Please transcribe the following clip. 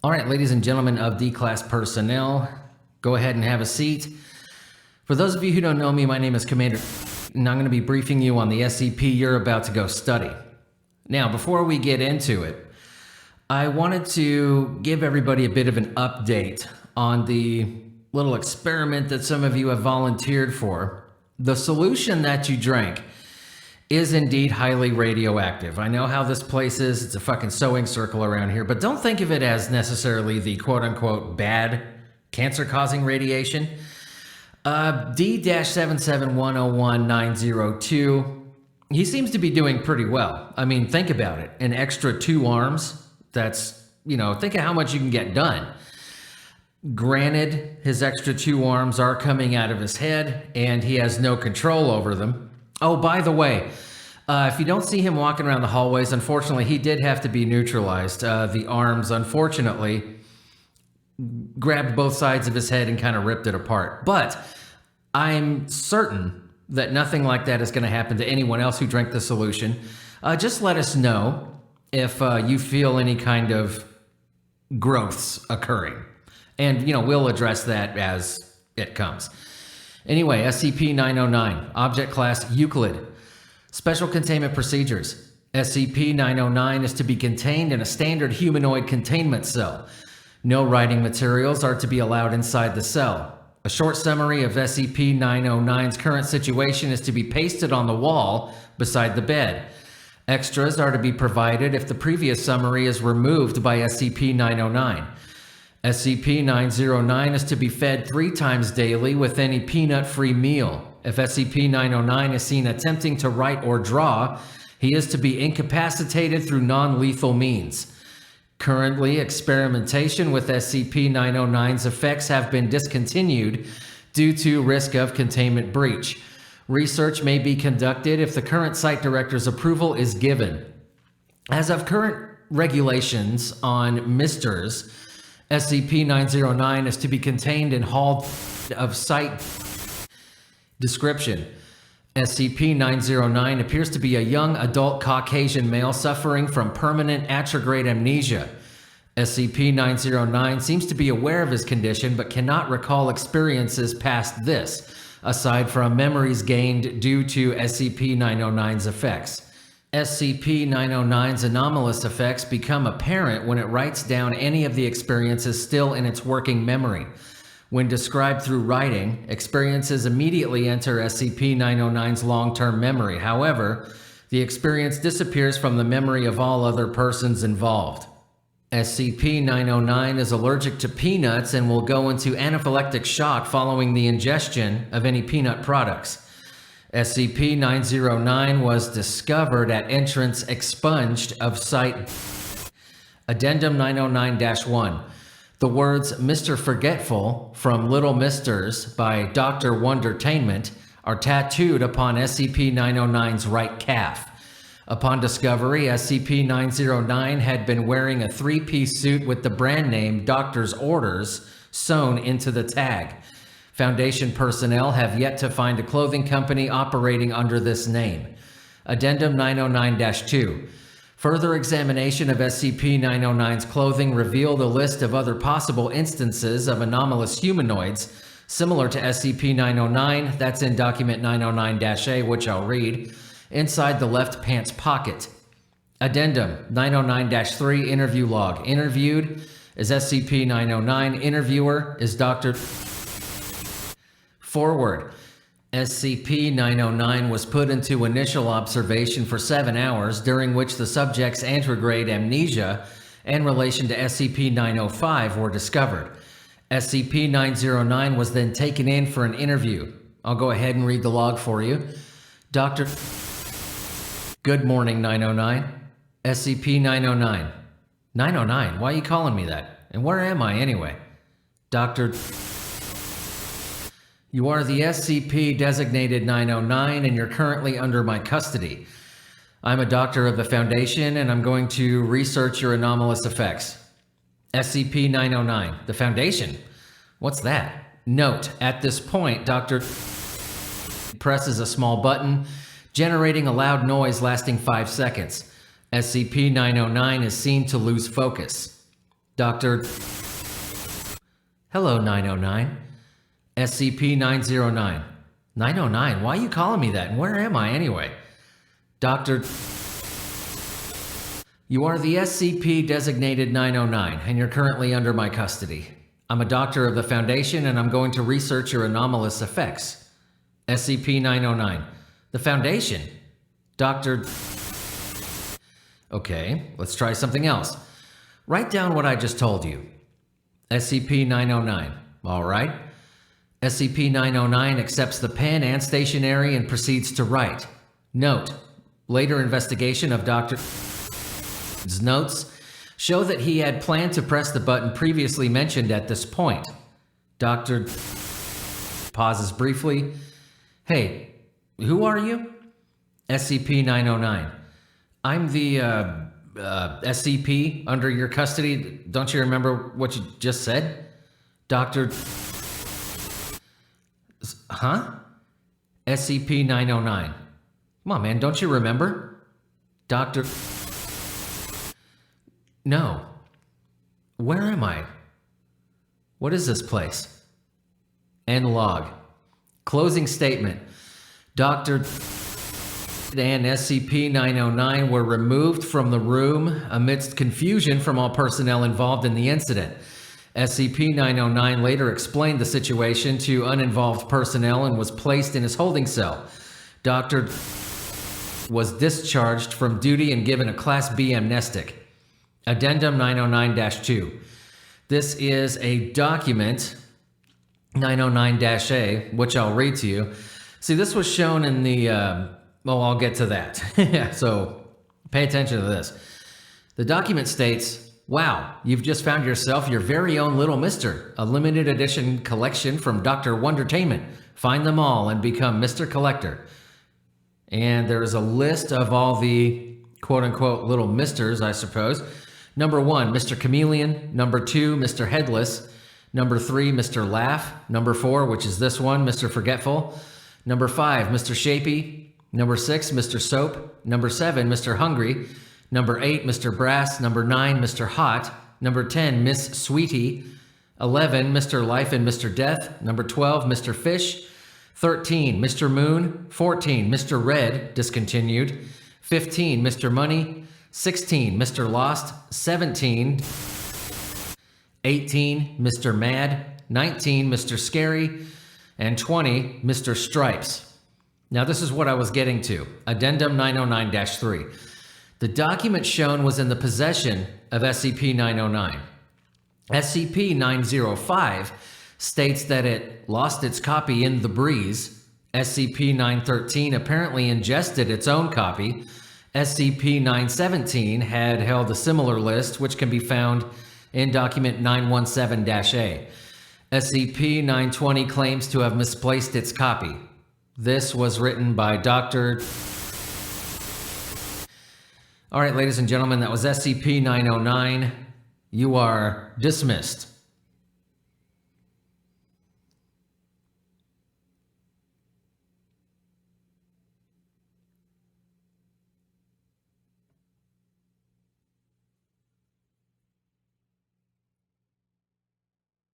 All right, ladies and gentlemen of D-Class personnel, go ahead and have a seat. For those of you who don't know me, my name is Commander, and I'm going to be briefing you on the SCP you're about to go study. Now, before we get into it, I wanted to give everybody a bit of an update on the little experiment that some of you have volunteered for. The solution that you drank is indeed highly radioactive. I know how this place is. It's a fucking sewing circle around here, but don't think of it as necessarily the quote-unquote bad cancer-causing radiation. D-77101-902, he seems to be doing pretty well. I mean, think about it. An extra 2 arms, that's, think of how much you can get done. Granted, his extra 2 arms are coming out of his head, and he has no control over them. Oh, by the way, if you don't see him walking around the hallways, unfortunately, he did have to be neutralized. The arms, unfortunately, grabbed both sides of his head and kind of ripped it apart. But I'm certain that nothing like that is going to happen to anyone else who drank the solution. Just let us know if you feel any kind of growths occurring. And, we'll address that as it comes. Anyway, SCP-909, Object Class Euclid. Special Containment Procedures. SCP-909 is to be contained in a standard humanoid containment cell. No writing materials are to be allowed inside the cell. A short summary of SCP-909's current situation is to be pasted on the wall beside the bed. Extras are to be provided if the previous summary is removed by SCP-909. SCP-909 is to be fed 3 times daily with any peanut-free meal. If SCP-909 is seen attempting to write or draw, he is to be incapacitated through non-lethal means. Currently, experimentation with SCP-909's effects have been discontinued due to risk of containment breach. Research may be conducted if the current site director's approval is given. As of current regulations on Misters, SCP-909 is to be contained in Hall of Site. Description: SCP-909 appears to be a young adult Caucasian male suffering from permanent anterograde amnesia. SCP-909 seems to be aware of his condition but cannot recall experiences past this, aside from memories gained due to SCP-909's effects. SCP-909's anomalous effects become apparent when it writes down any of the experiences still in its working memory. When described through writing, experiences immediately enter SCP-909's long-term memory. However, the experience disappears from the memory of all other persons involved. SCP-909 is allergic to peanuts and will go into anaphylactic shock following the ingestion of any peanut products. SCP-909 was discovered at entrance expunged of Site. Addendum 909-1. The words Mr. Forgetful from Little Misters by Dr. Wondertainment are tattooed upon SCP-909's right calf. Upon discovery, SCP-909 had been wearing a 3-piece suit with the brand name Doctor's Orders sewn into the tag. Foundation personnel have yet to find a clothing company operating under this name. Addendum 909-2. Further examination of SCP-909's clothing revealed a list of other possible instances of anomalous humanoids similar to SCP-909, that's in document 909-A, which I'll read, inside the left pants pocket. Addendum 909-3 interview log. Interviewed is SCP-909. Interviewer is Dr. Forward. SCP-909 was put into initial observation for 7 hours, during which the subject's anterograde amnesia and relation to SCP-905 were discovered. SCP-909 was then taken in for an interview. I'll go ahead and read the log for you. Dr. Good morning, 909. SCP-909. 909? Why are you calling me that? And where am I anyway? Dr. You are the SCP designated 909 and you're currently under my custody. I'm a doctor of the Foundation and I'm going to research your anomalous effects. SCP-909. The Foundation? What's that? Note, at this point, Dr. presses a small button, generating a loud noise lasting 5 seconds. SCP-909 is seen to lose focus. Dr. Hello, 909. SCP-909. 909, why are you calling me that? And where am I anyway? Dr. You are the SCP designated 909, and you're currently under my custody. I'm a doctor of the Foundation, and I'm going to research your anomalous effects. SCP-909. The Foundation? Dr. Okay, let's try something else. Write down what I just told you. SCP-909. All right. SCP-909 accepts the pen and stationery and proceeds to write. Note: later investigation of Dr. notes show that he had planned to press the button previously mentioned at this point. Dr. pauses briefly. Hey, who are you? SCP-909. I'm the SCP under your custody. Don't you remember what you just said? Dr. Huh? SCP-909. Come on, man, don't you remember? Dr. No. Where am I? What is this place? End log. Closing statement. Dr. and SCP-909 were removed from the room amidst confusion from all personnel involved in the incident. SCP-909 later explained the situation to uninvolved personnel and was placed in his holding cell. Dr. was discharged from duty and given a Class B amnestic. Addendum 909-2. This is a document, 909-A, which I'll read to you. See, this was shown in the, well, I'll get to that. So pay attention to this. The document states, wow, you've just found yourself your very own Little Mister, a limited edition collection from Dr. Wondertainment. Find them all and become Mr. Collector. And there's a list of all the quote-unquote Little Misters, I suppose. Number 1, Mr. Chameleon. Number 2, Mr. Headless. Number 3, Mr. Laugh. Number 4, which is this one, Mr. Forgetful. Number 5, Mr. Shapy. Number 6, Mr. Soap. Number 7, Mr. Hungry. Number 8, Mr. Brass. Number 9, Mr. Hot. Number 10, Miss Sweetie. 11, Mr. Life and Mr. Death. Number 12, Mr. Fish. 13, Mr. Moon. 14, Mr. Red, discontinued. 15, Mr. Money. 16, Mr. Lost. 17, 18, Mr. Mad. 19, Mr. Scary. And 20, Mr. Stripes. Now this is what I was getting to. Addendum 909-3. The document shown was in the possession of SCP-909. SCP-905 states that it lost its copy in the breeze. SCP-913 apparently ingested its own copy. SCP-917 had held a similar list, which can be found in document 917-A. SCP-920 claims to have misplaced its copy. This was written by Dr. All right, ladies and gentlemen, that was SCP-909. You are dismissed.